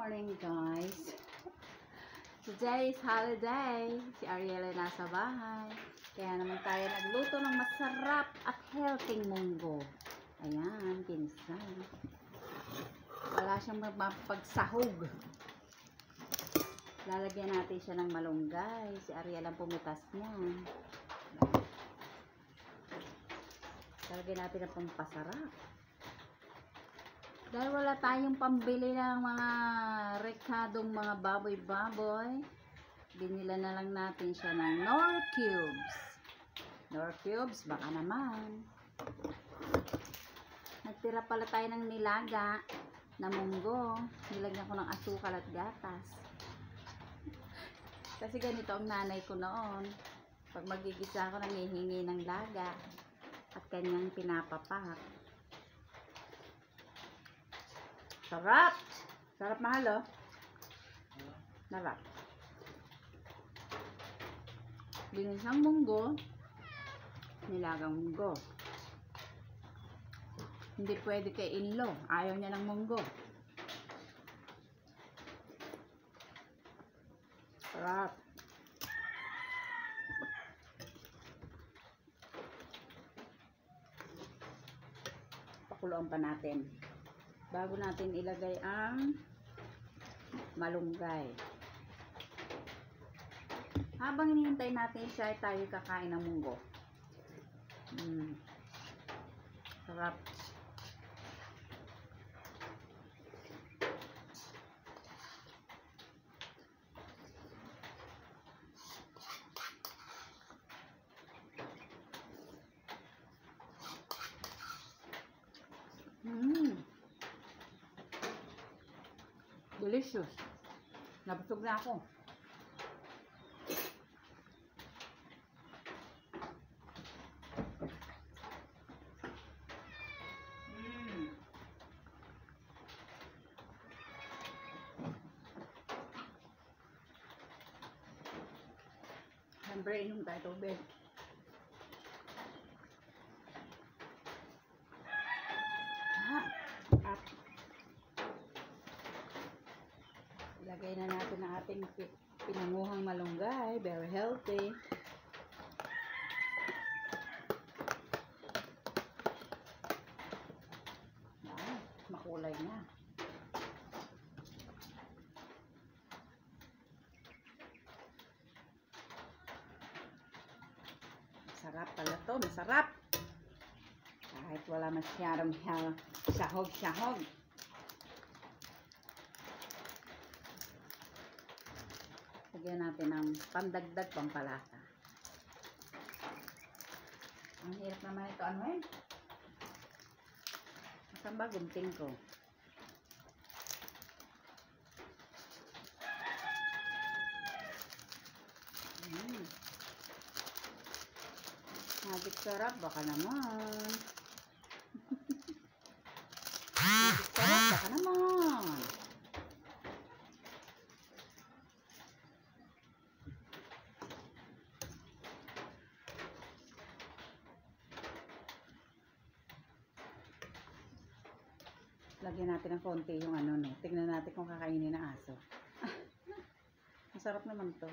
morning, guys. Today is holiday. Si Ariel ay nasa bahay. Kaya naman tayo nagluto ng masarap at healthy munggo. Ayan, pinsan. Wala siyang mapagsahog. Lalagyan natin siya ng malunggay. Si Ariel ang pumitas niya. Lalagyan natin ng pampasarap. Dahil wala tayong pambili ng mga rekadong mga baboy-baboy, binila na lang natin siya ng Knorr cubes. Knorr cubes, baka naman. Nagtira pala tayo ng nilaga na munggo. Nilagyan ko ng asukal at gatas. Kasi ganito ang nanay ko noon. Pag magigisa ako, nangihingi ng laga at kanyang pinapapak. Sarap! Sarap, mahal, oh. Sarap. Ginisang munggo, nilagang munggo. Hindi pwede kay Inlo. Ayaw niya ng munggo. Sarap. Pakuluan pa natin. Bago natin ilagay ang malunggay. Habang hinihintay natin siya, tayo kakain ng munggo. Sarap. Delicious. Nabusog na ako. Siyempre, inom tayo tubig. Ilagay na natin ang ating pinanguhang malunggay. Very healthy. Yan, makulay na. Masarap pala to. Masarap. Kahit wala masyadong sahog-sahog. Lagyan natin ng pandagdag pampalasa. Ang hirap naman ito. Ano eh? Saan ba gunting ko? Magic sarap. Baka naman. Magic sarap. Baka naman. Lagyan natin ng konti yung ano, no. Tignan natin kung kakainin ng aso. Masarap naman to.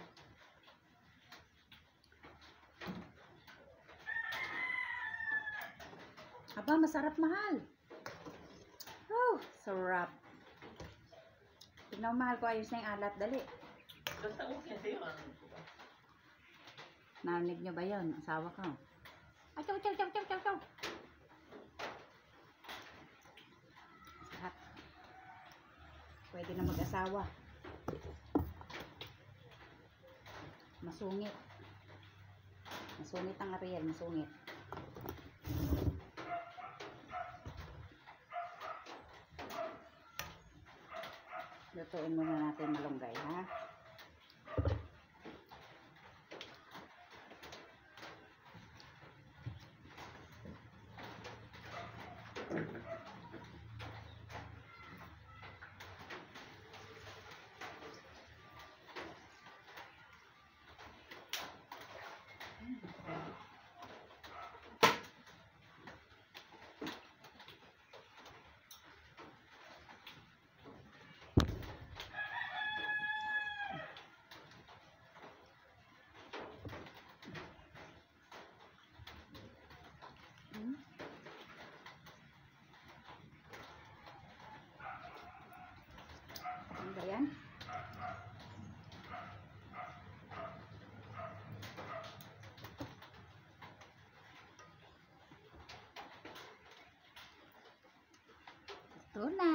Aba, masarap, mahal. Oh, sarap. Tignan mo, mahal ko, ayos na yung alat. Dali. Narinig nyo ba yun? Asawa ko. Ay, chow, chow, chow, chow, chow, chow. Pwede na mag-asawa. Masungit. Masungit ang Ariel. Masungit. Lutuin muna natin malunggay, ha? Go na.